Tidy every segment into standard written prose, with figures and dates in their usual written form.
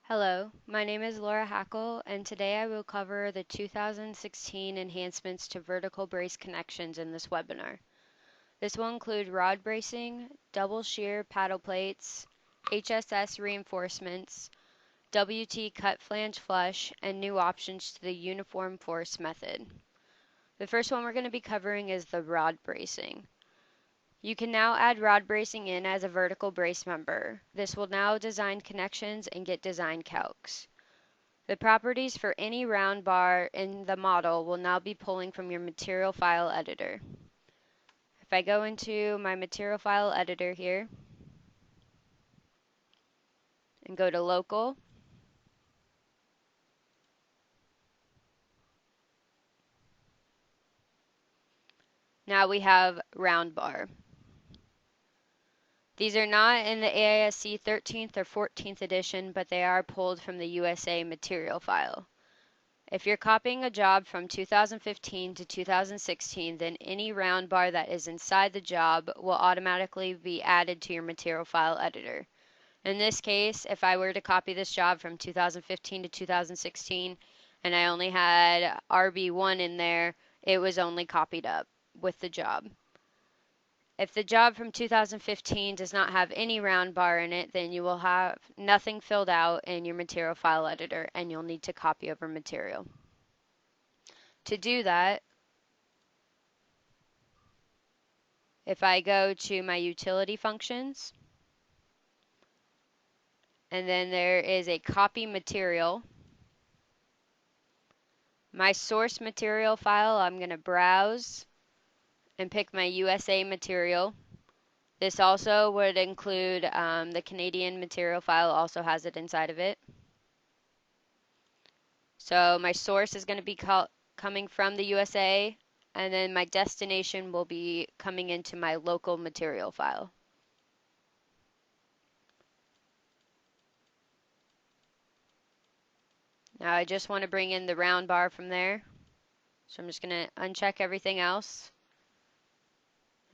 Hello, my name is Laura Hackle, and today I will cover the 2016 enhancements to vertical brace connections in this webinar. This will include rod bracing, double shear paddle plates, HSS reinforcements, wtee cut flange flush, and new options to the uniform force method. The first one we're going to be covering is the rod bracing. You can now add rod bracing in as a vertical brace member. This will now design connections and get design calcs. The properties for any round bar in the model will now be pulling from your material file editor. If I go into my material file editor here and go to local, now we have round bar. These are not in the AISC 13th or 14th edition, but they are pulled from the USA material file. If you're copying a job from 2015 to 2016, then any round bar that is inside the job will automatically be added to your material file editor. In this case, if I were to copy this job from 2015 to 2016 and I only had RB1 in there, it was only copied up with the job. If the job from 2015 does not have any round bar in it, then you will have nothing filled out in your material file editor and you'll need to copy over material. To do that, if I go to my utility functions, and then there is a copy material, my source material file, I'm going to browse and pick my USA material. This also would include the Canadian material file, also has it inside of it. So my source is going to be coming from the USA, and then my destination will be coming into my local material file. Now I just want to bring in the round bar from there. So I'm just going to uncheck everything else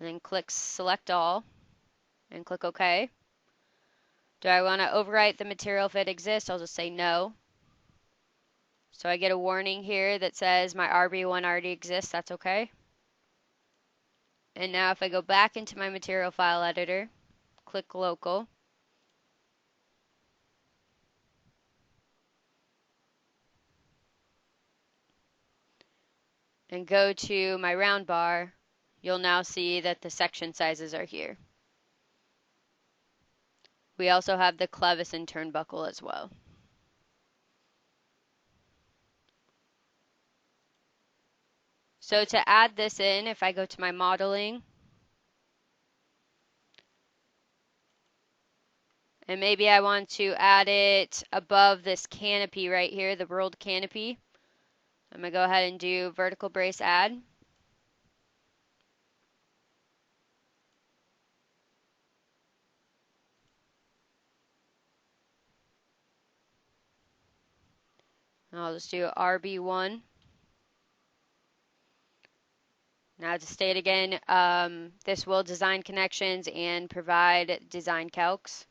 and then click select all and click OK. Do I want to overwrite the material if it exists? I'll just say no. So I get a warning here that says my RB1 already exists. That's okay. And now if I go back into my material file editor, click local, and go to my round bar, you'll now see that the section sizes are here. We also have the clevis and turnbuckle as well. So to add this in, if I go to my modeling, and maybe I want to add it above this canopy right here, the rolled canopy, I'm going to go ahead and do vertical brace add. I'll just do RB1. Now to state again, this will design connections and provide design calcs.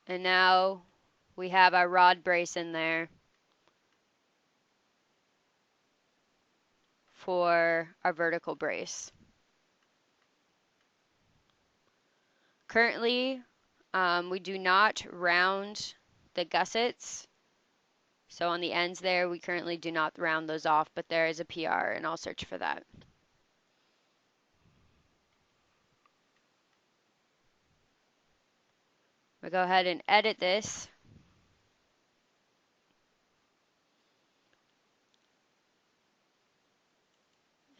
And now we have our rod brace in there for our vertical brace. Currently, we do not round the gussets. So on the ends there, we currently do not round those off, but there is a PR, and I'll search for that. We'll go ahead and edit this.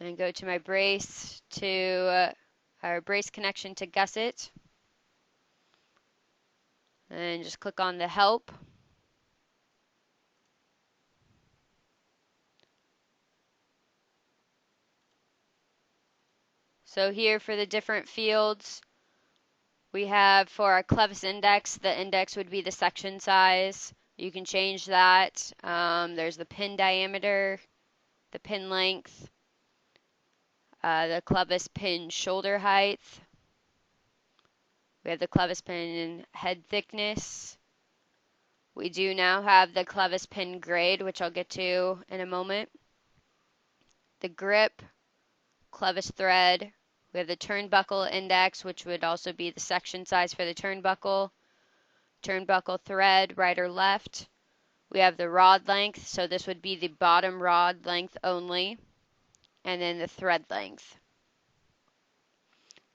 And go to my brace to our brace connection to gusset. And just click on the help. So here for the different fields, we have for our clevis index, the index would be the section size. You can change that. There's the pin diameter, the pin length, the clevis pin shoulder height. We have the clevis pin head thickness. We do now have the clevis pin grade, which I'll get to in a moment. The grip, clevis thread. We have the turnbuckle index, which would also be the section size for the turnbuckle thread, right or left. We have the rod length, so this would be the bottom rod length only, and then the thread length.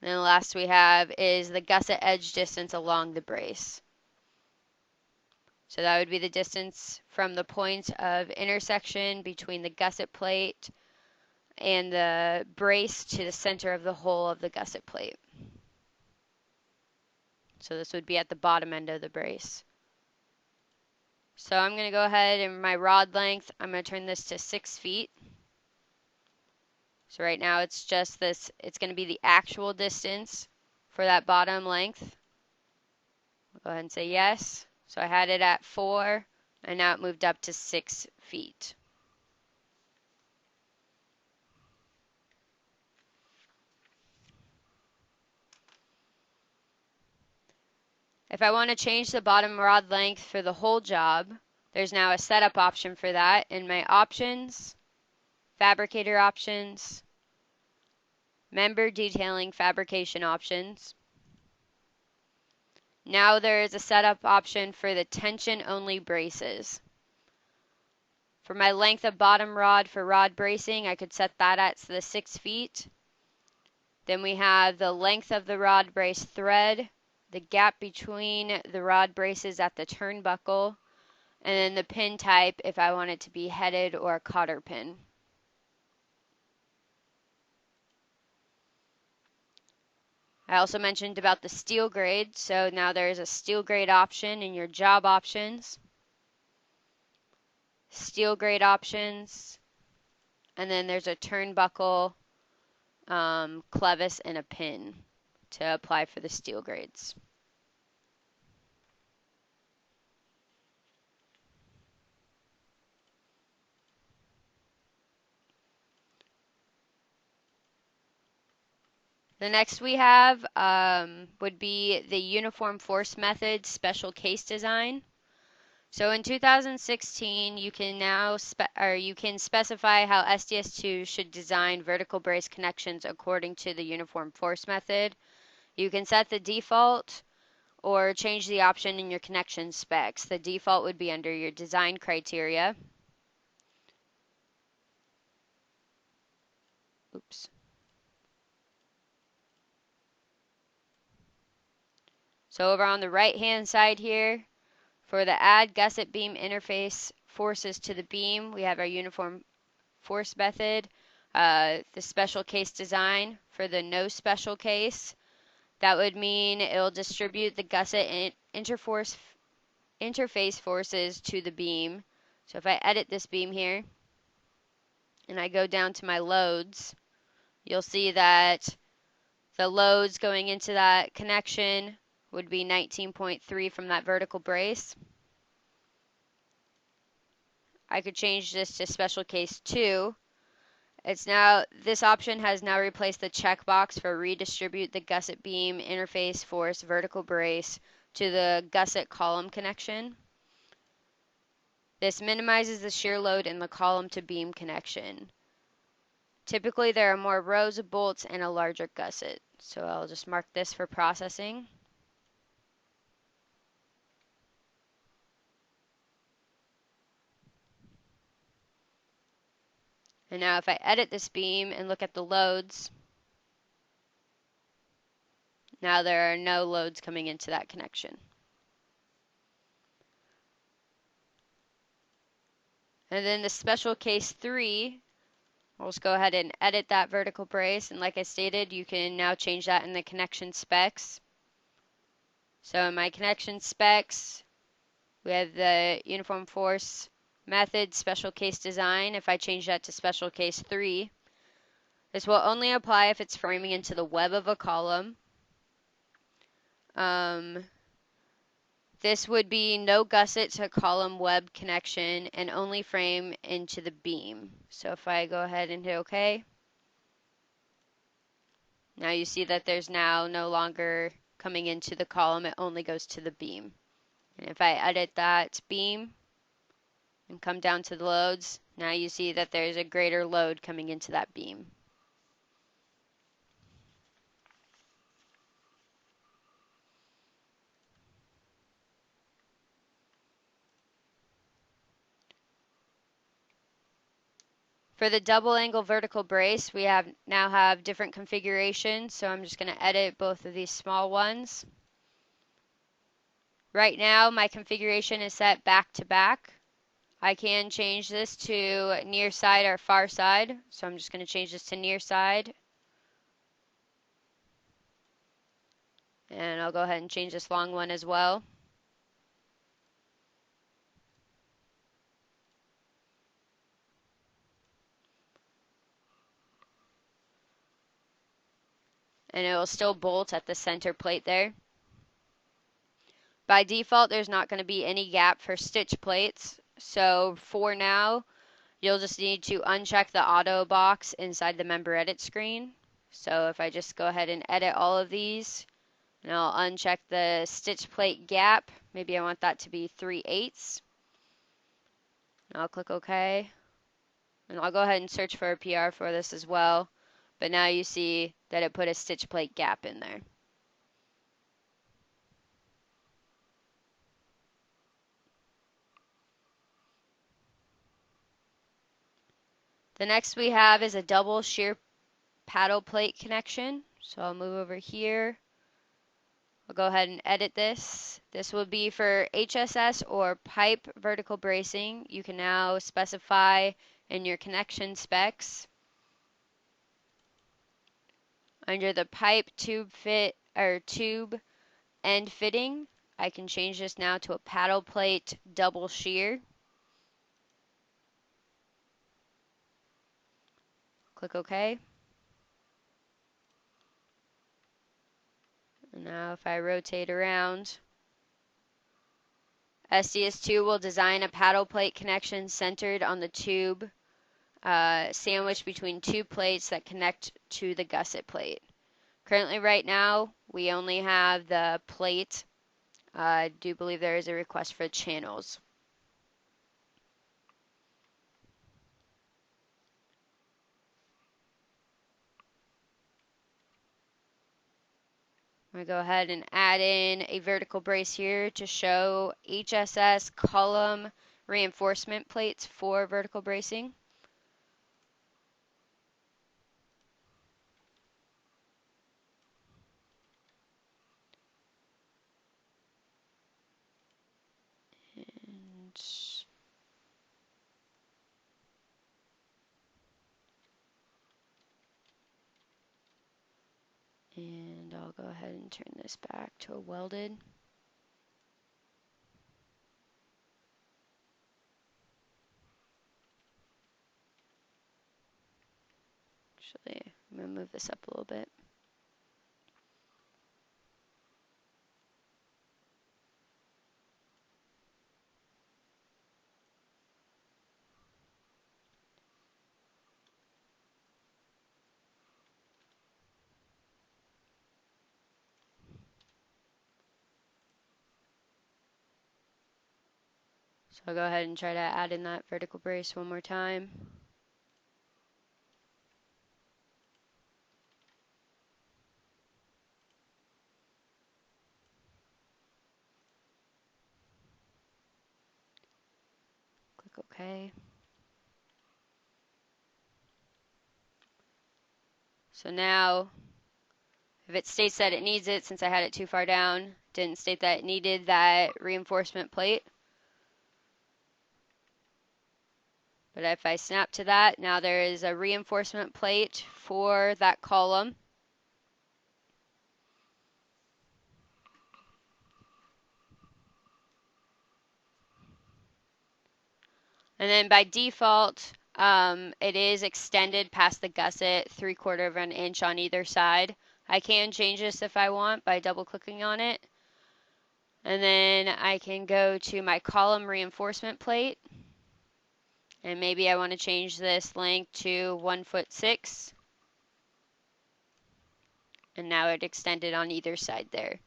And then the last we have is the gusset edge distance along the brace. So that would be the distance from the point of intersection between the gusset plate and the brace to the center of the hole of the gusset plate. So this would be at the bottom end of the brace. So I'm going to go ahead and my rod length, I'm going to turn this to 6 feet. So right now it's just this, it's going to be the actual distance for that bottom length. I'll go ahead and say yes. So I had it at 4 and now it moved up to 6 feet. If I want to change the bottom rod length for the whole job, there's now a setup option for that in my options, fabricator options, member detailing fabrication options. Now there is a setup option for the tension only braces. For my length of bottom rod for rod bracing, I could set that at the 6 feet. Then we have the length of the rod brace thread, the gap between the rod braces at the turnbuckle, and then the pin type if I want it to be headed or a cotter pin. I also mentioned about the steel grade, so now there's a steel grade option in your job options, steel grade options, and then there's a turnbuckle, clevis, and a pin to apply for the steel grades. The next we have would be the uniform force method special case design. So in 2016, you can now specify how SDS2 should design vertical brace connections according to the uniform force method. You can set the default or change the option in your connection specs. The default would be under your design criteria. Oops. So over on the right-hand side here, for the add gusset beam interface forces to the beam, we have our uniform force method. The special case design for the no special case, that would mean it will distribute the gusset interface forces to the beam. So if I edit this beam here and I go down to my loads, you'll see that the loads going into that connection would be 19.3 from that vertical brace. I could change this to special case 2. This option has now replaced the checkbox for redistribute the gusset beam interface force vertical brace to the gusset column connection. This minimizes the shear load in the column to beam connection. Typically there are more rows of bolts and a larger gusset. So I'll just mark this for processing. And now if I edit this beam and look at the loads, now there are no loads coming into that connection. And then the special case 3, we'll just go ahead and edit that vertical brace. And like I stated, you can now change that in the connection specs. So in my connection specs, we have the uniform force method special case design. If I change that to special case 3, this will only apply if it's framing into the web of a column. This would be no gusset to column web connection and only frame into the beam. So if I go ahead and hit OK, now you see that there's now no longer coming into the column, it only goes to the beam. And if I edit that beam and come down to the loads, now you see that there's a greater load coming into that beam. For the double angle vertical brace, we now have different configurations, so I'm just going to edit both of these small ones. Right now, my configuration is set back to back. I can change this to near side or far side, so I'm just going to change this to near side. And I'll go ahead and change this long one as well. And it will still bolt at the center plate there. By default, there's not going to be any gap for stitch plates. So for now, you'll just need to uncheck the auto box inside the member edit screen. So if I just go ahead and edit all of these, and I'll uncheck the stitch plate gap, maybe I want that to be 3/8. And I'll click OK. And I'll go ahead and search for a PR for this as well. But now you see that it put a stitch plate gap in there. The next we have is a double shear paddle plate connection. So I'll move over here. I'll go ahead and edit this. This will be for HSS or pipe vertical bracing. You can now specify in your connection specs. Under the pipe tube fit or tube end fitting, I can change this now to a paddle plate double shear. Click OK. And now if I rotate around, SDS2 will design a paddle plate connection centered on the tube, sandwiched between two plates that connect to the gusset plate. Currently right now, we only have the plate. I do believe there is a request for channels. I'm going to go ahead and add in a vertical brace here to show HSS column reinforcement plates for vertical bracing. And I'll go ahead and turn this back to a welded. Actually, I'm going to move this up a little bit. So I'll go ahead and try to add in that vertical brace one more time. Click OK. So now, if it states that it needs it, since I had it too far down, didn't state that it needed that reinforcement plate. But if I snap to that, now there is a reinforcement plate for that column. And then by default, it is extended past the gusset 3/4 of an inch on either side. I can change this if I want by double clicking on it. And then I can go to my column reinforcement plate. And maybe I want to change this length to 1'6". and now it extended on either side there.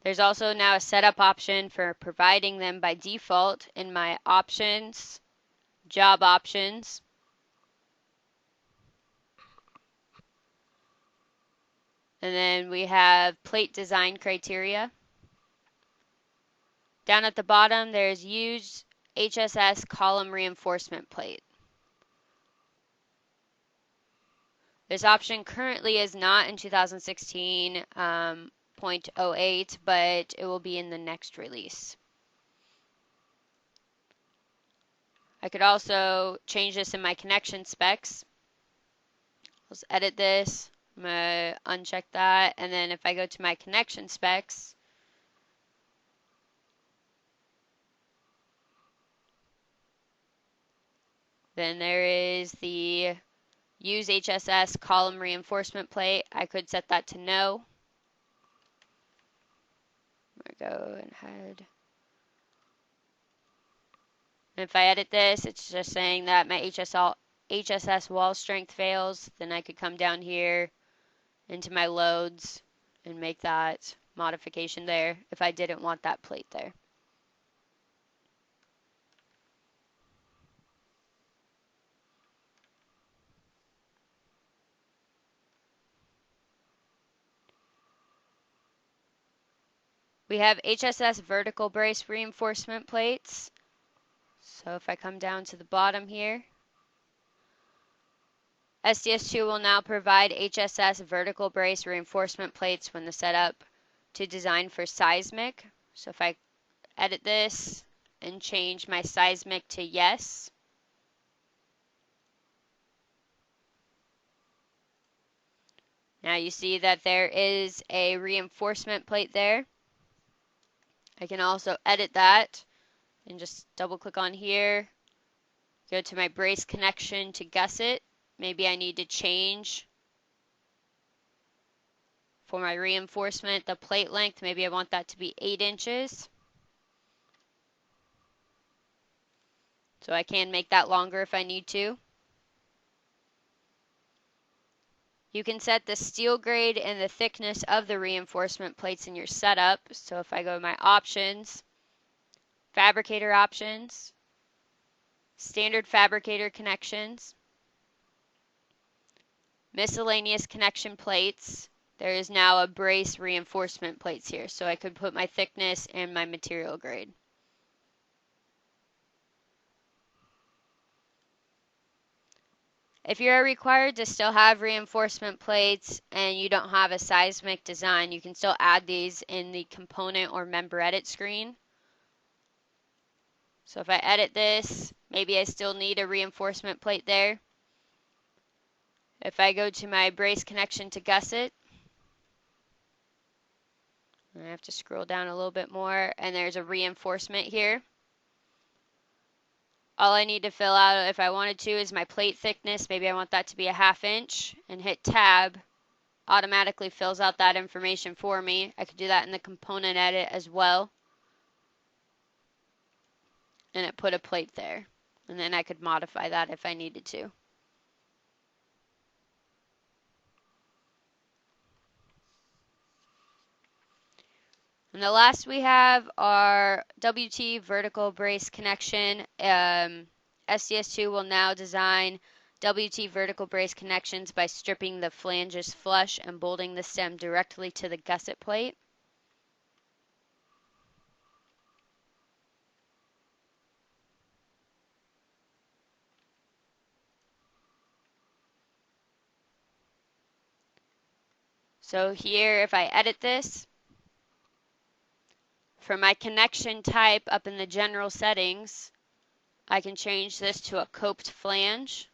There's also now a setup option for providing them by default in my options, job options. And then we have plate design criteria. Down at the bottom, there's use HSS column reinforcement plate. This option currently is not in 2016.08, but it will be in the next release. I could also change this in my connection specs. Let's edit this. I'm going to uncheck that. And then if I go to my connection specs, then there is the use HSS column reinforcement plate. I could set that to no. I'm going to go ahead. And if I edit this, it's just saying that my HSS wall strength fails. Then I could come down here into my loads and make that modification there if I didn't want that plate there. We have HSS vertical brace reinforcement plates. So if I come down to the bottom here, SDS2 will now provide HSS vertical brace reinforcement plates when the setup to design for seismic. So if I edit this and change my seismic to yes, now you see that there is a reinforcement plate there. I can also edit that and just double click on here, go to my brace connection to gusset. Maybe I need to change for my reinforcement the plate length. Maybe I want that to be 8 inches. So I can make that longer if I need to. You can set the steel grade and the thickness of the reinforcement plates in your setup. So if I go to my options, fabricator options, standard fabricator connections, miscellaneous connection plates, there is now a brace reinforcement plates here. So I could put my thickness and my material grade. If you're required to still have reinforcement plates and you don't have a seismic design, you can still add these in the component or member edit screen. So if I edit this, maybe I still need a reinforcement plate there. If I go to my brace connection to gusset, I have to scroll down a little bit more, and there's a reinforcement here. All I need to fill out if I wanted to is my plate thickness. Maybe I want that to be a 1/2 inch, and hit tab. Automatically fills out that information for me. I could do that in the component edit as well. And it put a plate there. And then I could modify that if I needed to. And the last we have our wtee vertical brace connection. SDS2 will now design wtee vertical brace connections by stripping the flanges flush and bolting the stem directly to the gusset plate. So here, if I edit this, for my connection type up in the general settings, I can change this to a coped flange.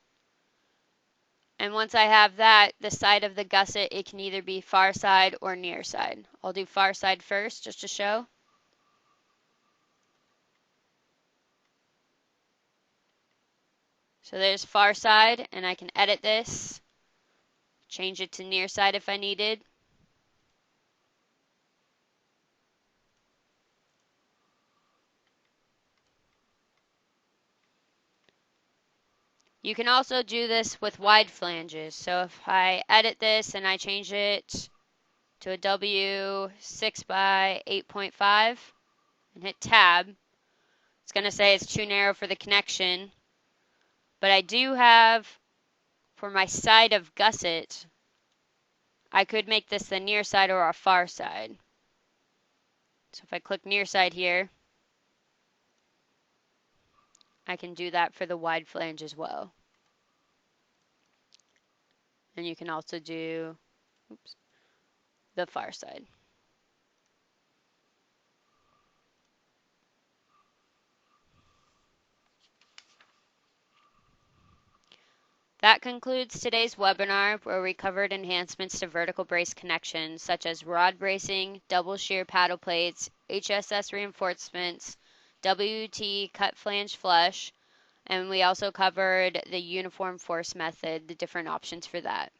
And once I have that, the side of the gusset, it can either be far side or near side. I'll do far side first just to show. So there's far side, and I can edit this, change it to near side if I needed. You can also do this with wide flanges. So if I edit this and I change it to a W6 by 8.5 and hit tab, it's going to say it's too narrow for the connection. But I do have, for my side of gusset, I could make this the near side or a far side. So if I click near side here, I can do that for the wide flange as well. And you can also do the far side. That concludes today's webinar where we covered enhancements to vertical brace connections such as rod bracing, double shear paddle plates, HSS reinforcements, wtee cut flange flush, and we also covered the uniform force method, the different options for that.